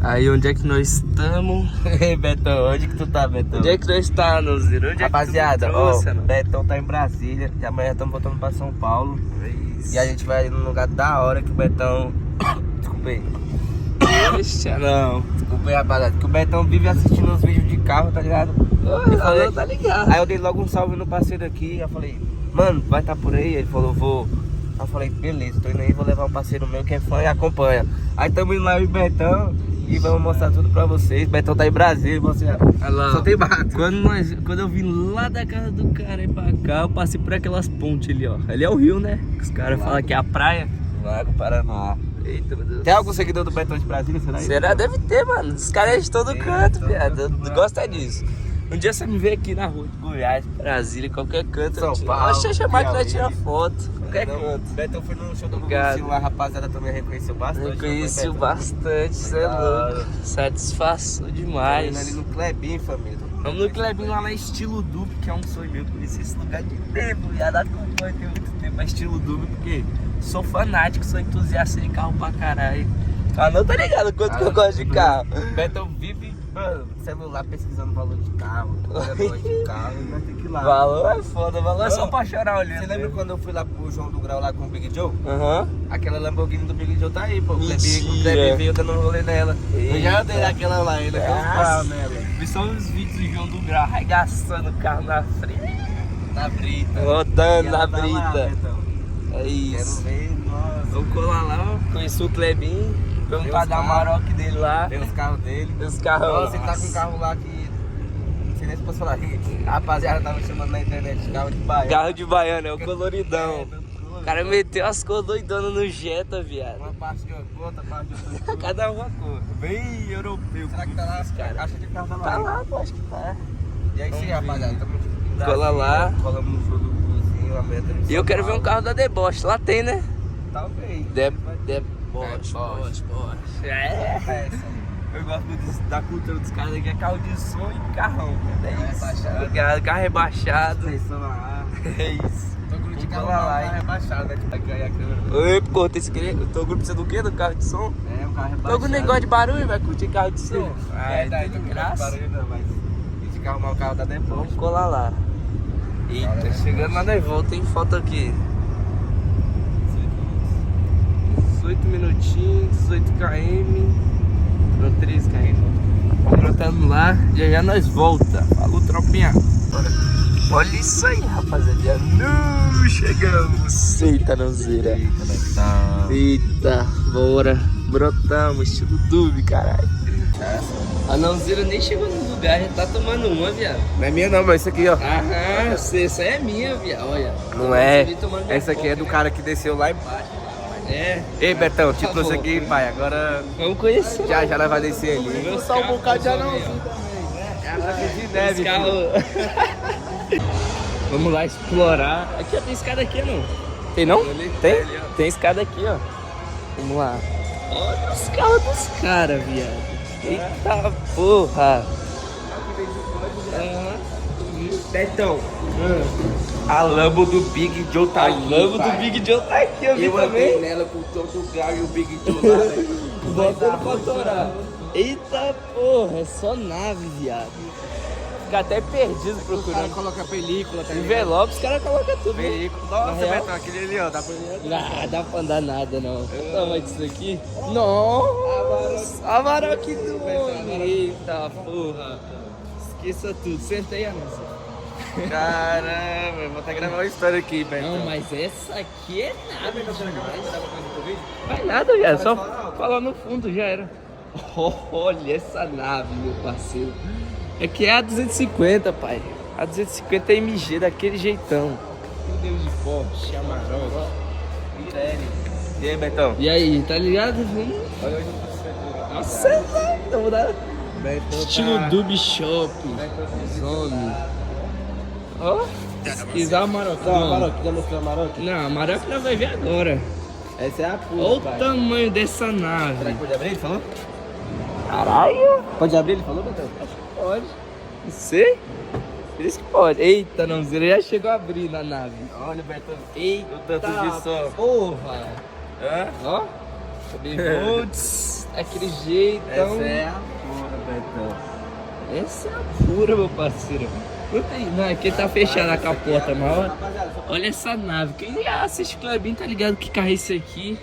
Aí, onde é que nós estamos? Ei, Betão, onde que tu tá, Betão? Onde é que nós estamos, Ziro? Onde Rapaziada, é que tu me trouxe, ó, mano? Betão tá em Brasília e amanhã estamos voltando pra São Paulo. Isso. E a gente vai num lugar da hora que o Betão... Desculpa aí. Deixa não. Desculpa aí, rapaziada. Que o Betão vive assistindo uns vídeos de carro, tá ligado? Eu falei, Tá ligado. Aí eu dei logo um salve no parceiro aqui. Eu falei, mano, vai tá por aí? Ele falou, vou. Aí eu falei, beleza, tô indo aí, vou levar um parceiro meu que é fã e acompanha. Aí tamo indo lá em Betão e vamos mostrar tudo pra vocês. Betão tá em Brasília, você Olha lá, só ó. tem mato. Quando eu vim lá da casa do cara e pra cá, eu passei por aquelas pontes ali, ó. Ali é o rio, né? Os caras falam que é a praia. Lago Paraná. Eita, meu Deus. Tem algum seguidor do Betão de Brasília, será? Será? Deve ter, mano. Os caras é de todo canto, viado. Eu gosto é disso. Um dia você me vê aqui na rua de Goiás, Brasília, qualquer canto. São Paulo, Oxe, a máquina Piauí. tira foto. Qualquer canto. Betão foi no show do Obrigado. Gugu, a rapaziada também reconheceu bastante. Reconheci Betão. bastante, cê é louco. Satisfação Tá indo ali demais. no Clebinho, família. Vamos no Clebinho lá na Estilo Dub, que é um sonho meu. Conheci esse lugar de tempo, já da acompanho tem muito tempo a Estilo Dub, porque sou fanático, sou entusiasta de carro pra caralho. Ah, não tá ligado quanto que eu gosto de carro. Betão vive, mano, celular pesquisando valor de carro, olha gosta de carro, e nós tem que ir lá. Valor é foda, valor é só Não, pra chorar olhando. Você lembra quando eu fui lá pro João do Grau lá com o Big Joe? Aham. Aquela Lamborghini do Big Joe tá aí, pô. O Mentira. Clebinho veio dando um rolê nela. Eu já andei Eita. naquela lá, ainda tem um Nossa. carro nela. Vi só uns vídeos do João do Grau arregaçando o carro na frente. Na brita. Rodando E na ela tá lá, brita. Betão. É Quero isso. ver, nossa. Vamos colar lá, ó. Conheci o Clebinho. Perguntar Tem os da carros. Maroc dele lá. Tem os carros dele. Os carros. Nossa, ele tá com um carro lá que... Não sei nem se posso falar aqui. A rapaziada tava chamando na internet de carro de baia. Carro de baiano, é o coloridão. O cara meteu as cores doidonas no Jetta, viado. Uma parte de uma cor, outra parte de outra cor. Cada uma cor. Bem europeu. Será que tá lá? Cara. Caixa de carro tá lá. Tá lá, pô, acho que tá. E aí sim, Vamos rapaziada, ver. tamo em Cola Brasília, lá. Colamos no show do Guguzinho, a meta de E eu São quero ver um Paulo. carro da Deboche. Lá tem, né? Talvez. Deboche. É. Essa. Eu gosto muito da cultura dos caras aqui, é carro de som e carrão. É isso. Rebaixado. Obrigado, carro rebaixado. Atenção na ar. É isso. Tô com de Vamos carro lá, lá, hein? carro rebaixado, né? Que tá aqui a câmera. Oi, corta esse querer. O Toguro precisa do quê? Do carro de som? É, um carro rebaixado. Toguro nem gosta de barulho, vai curtir carro de som. É, daí tem não graça. barulho não, mas... Esse carro mal, o carro tá dentro. Vamos colar lá. Eita, chegando lá nós volta, tem foto aqui. 18 minutinhos, 18 km. Não, 13 km. Brotando lá, já nós volta. Falou, tropinha. Bora. Olha isso aí, rapaziada. Não chegamos. Eita, nanzeira. Eita, bora. Brotamos, estilo Dub, caralho. A nanzeira nem chegou no lugar, já tá tomando uma, viado. Não é minha não, mas isso aqui, ó. Aham, essa aí é minha, viado. Olha. Não é. Vi tomando minha Essa aqui é do coca, cara que desceu lá embaixo. É, Ei, Betão, te Por trouxe favor. aqui, pai. Agora vamos conhecer. já nós vai descer ali. Meu só um bocado de anãozinho É a placa de neve, filho. Vamos lá explorar. Aqui, ó, tem escada aqui, não? Tem não? Tem? Tem escada aqui, ó. Vamos lá. Olha os carros dos caras, viado. Eita porra. Betão, a Lambo do Big Joe tá A aqui, Lambo do pai. Big Joe tá aqui, eu vi Eu andei também. nela com todo o Grau e o Big Joe lá, velho. Botando pra torar. Eita porra, é só nave, viado. Fica até perdido O cara procurando. coloca película, tá ligado? Envelope, os caras colocam tudo. né? Película. Na Nossa, real? Betão, aquele ali, ó, dá pra ver. Não, dá pra andar nada não. Olha o tamanho disso aqui. Nossa! A Maroc do homem! Eita porra! Esqueça tudo. Senta aí, Anassa. Caramba, vou até gravar uma história aqui, Betão. Não, mas essa aqui é nada demais. Vai nada, viado. Só falar no fundo, já era. Olha essa nave, meu parceiro. É que é a 250, pai. A 250 é MG daquele jeitão. Meu Deus de Porsche, Amarok, Pirelli. E aí, Betão? E aí, tá ligado? Olha hoje eu tô Nossa, é doido. Vou dar Betão estilo tá... Dub Shop. Zone. Ó, pesquisar a Maroc. já mostrou a Amarok? Não, a Maroc nós vai ver agora. Essa é a puta, Olha o pai. tamanho dessa Será nave. que pode abrir, ele falou? Caralho. Pode abrir, ele falou, Betão? Pode. Não sei. Por isso que pode. Eita, não, ele já chegou a abrir na nave. Olha, Betão. Eita, O tanto de som. porra. Hã? Ó. Volts. Daquele jeitão. Essa é a pura, Betão. Essa é a pura, meu parceiro. Não tem, não, aqui tá fechada a capota, mas olha essa nave. Quem assiste Clebinho tá ligado que carro é esse aqui?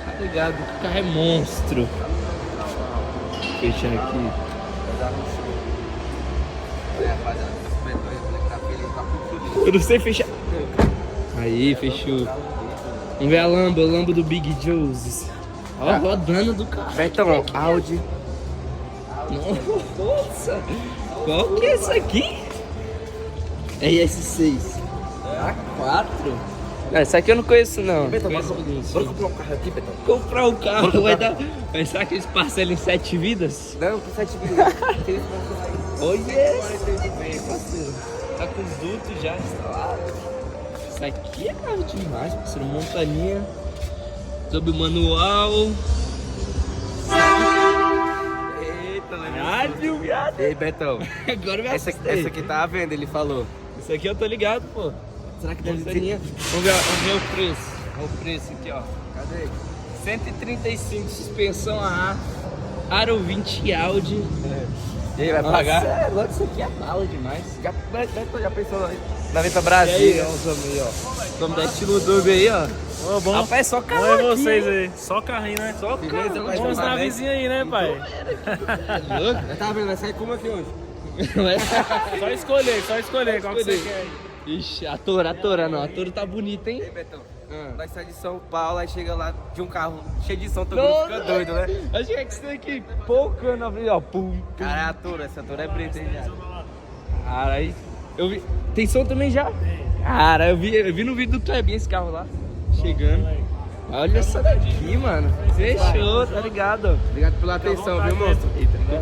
Tá ligado que carro é monstro. Fechar aqui. Eu não sei fechar. Aí, fechou. Vamos ver a Lambo do Big Joes. Ó, rodando do carro. Betão, Audi. Nossa! Qual que é esse aqui? RS6. A4? Não, esse aqui eu não conheço não. Betão, Conheço bora alguns. comprar um carro aqui, Betão. Comprar um carro vai dar. Vai ser aqueles parcelos em 7 vidas? Não, com 7 mil. Olha esse, parceiro. Tá com os dutos já instalados. Isso aqui é carro demais, parceiro. Montaninha. Sob o manual. Eita, Caralho, viado. Ei, Betão. Agora me Essa assustei. aqui tá à venda, ele falou. Isso aqui eu tô ligado, pô. Será que deve Montaninha. ser? Vamos ver o preço. Olha o preço aqui, ó. Cadê? 135, suspensão a ar. Aro 20 Audi. E aí, vai pagar? Agora isso aqui é bala demais. Já pensou na Venta E Brasil? aí, ó, os homens aí, ó. Vamos dar estilo dub aí, ó. Ô, bom. Rapaz, só carro Oi aqui, vocês hein? aí. Só carrinho, né? Só carro. Mas Vamos na vizinha aí, né, pai? Louco? Já tá vendo? Vai sair como aqui hoje? Só escolher qual que você quer aí. Ixi, a Toro não. A Toro tá bonita, hein? Ei, Betão. Ah. Nós saímos de São Paulo, aí chega lá de um carro cheio de som, todo mundo Não, fica doido, né? Acho que é que isso daqui, poucando na frente, ó. Pum, pum. Cara, é a Toro, essa Toro é preta, hein, viado? Cara, aí. Eu vi. Tem som também já? Cara, eu vi no vídeo do Clebinho esse carro lá. Chegando. Olha essa daqui, mano. Fechou, tá ligado? Obrigado pela atenção, viu, monstro?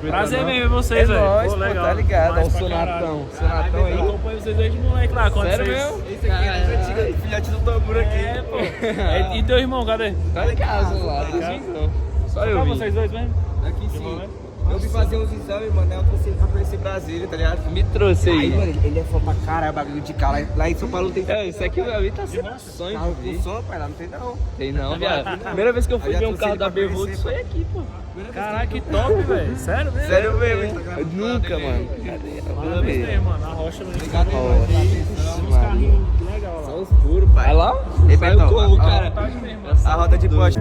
Prazer mesmo ver vocês, É velho. nóis, Pô, pô, legal. tá ligado? Ó, Demais o pra Sonatão. caralho. Sonatão Eu aí. acompanho vocês desde moleque lá. Quando Sério vocês... mesmo? Esse aqui é dos antigos, filhote do tambor aqui. É, pô. E teu irmão, cadê? Tá ligado lá, dos visão. Só eu Pra vi. vocês dois mesmo? Aqui Irmão, sim. né? Eu vim fazer uns exames, mano, eu trouxe ele pra conhecer Brasília, tá ligado? Me trouxe Aí, aí. mano, ele é fã pra caralho, bagulho de carro. Lá em São Paulo não tem É, isso aqui pra mim tá sendo um sonho carro de com ver. som, pai, lá não tem não. Tem não, viado. Primeira vez que eu fui Aí já ver um trouxe carro ele da pra Bermuda conhecer, foi aqui, pô. Caralho, que top, velho. Sério mesmo? Sério mesmo, tá Eu nunca, mano. Cadê? Vamos Parabéns ver. mesmo, mano. Na rocha mesmo. Obrigado, Uns carrinhos legais lá. São os puros, pai. Vai lá? Ei, Saiu Betão, como, ó, cara? Vontade mesmo. A roda de poste.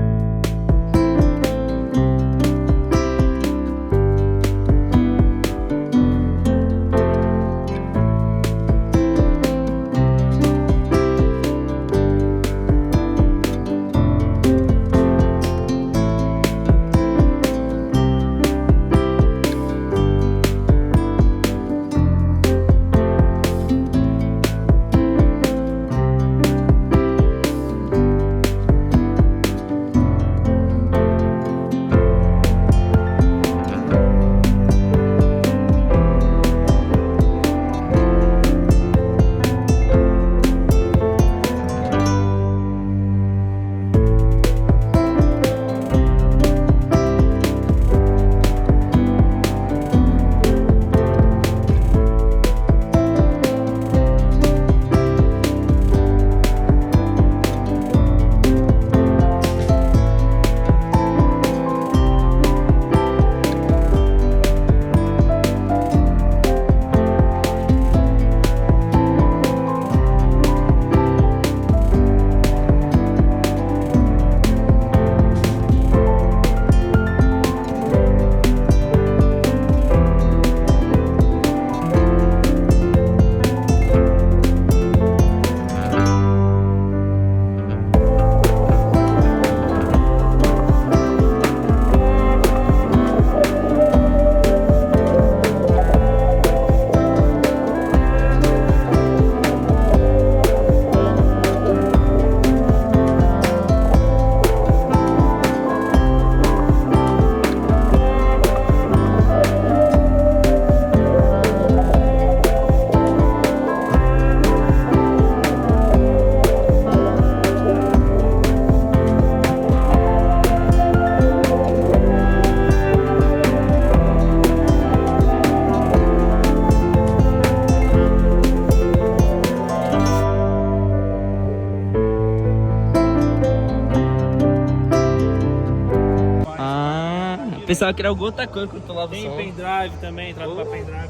Pensava que era alguma outra coisa quando eu lavo o Tem som. pendrive também, troca pra pendrive.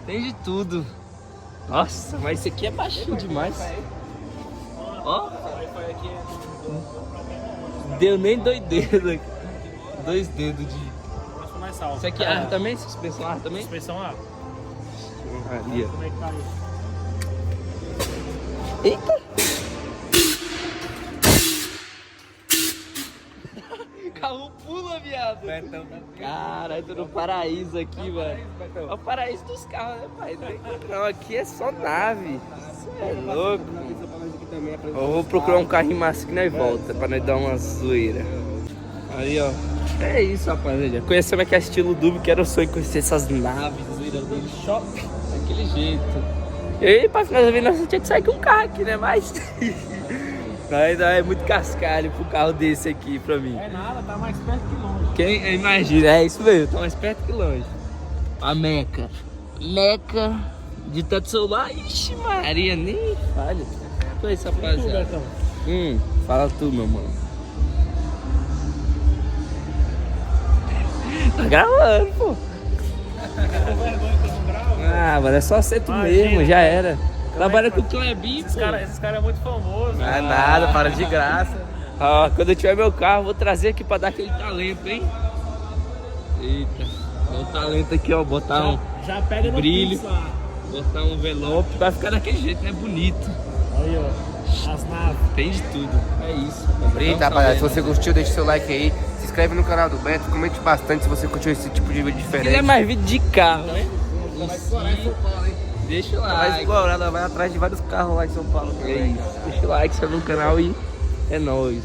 Tem de tudo. Nossa, mas esse aqui é baixinho demais. Ó, Wi-Fi aqui deu nem 2 dedos aqui. 2 dedos de... é mais salvo. Isso aqui é ar também? Suspensão ar também? Suspensão A. Ali, ó. Como é que tá aí? Eita! Carro pula, viado! Caralho, tô no paraíso aqui, velho. É o paraíso dos carros, né, pai? Não, aqui é só nave. Isso é louco. Eu vou procurar um carrinho massa que nós volta, pra nós dar uma zoeira. Aí, ó. É isso, rapaziada. Conhecemos aqui a estilo Dub, que era o sonho conhecer essas naves, zoeiras dele, shopping, daquele jeito. E aí, pra finalizar, nós tinha que sair com um carro aqui, né? Mas ainda é muito cascalho pro carro desse aqui pra mim. É nada, tá mais perto que longe. Quem imagina, é isso mesmo, tá mais perto que longe. A Meca. Meca de tanto celular. Ixi, Maria, nem falha. Tô aí, rapaziada. Fala tu, meu mano. Tá gravando, pô. Ah, mano, é só ser tu mesmo, já era. Trabalha com o Clebinho, Esses pô. caras é muito famoso. Não é nada, para de graça. Ó, quando eu tiver meu carro, vou trazer aqui pra dar aquele talento, hein? Eita, dá o talento aqui, ó, botar um Já pega no brilho, Pix lá. botar um envelope, vai ficar daquele jeito, né? Bonito. Aí, ó. As naves. Tem de tudo, é isso. Eita, rapaziada, se você gostou, deixa seu like aí. Se inscreve no canal do Beto, comente bastante se você curtiu esse tipo de vídeo Se quiser diferente. mais vídeo de carro, né? Deixa o Vai like. explorar, vai atrás de vários carros lá em São Paulo É também. isso. Deixa o like, se inscreve no canal e é nóis.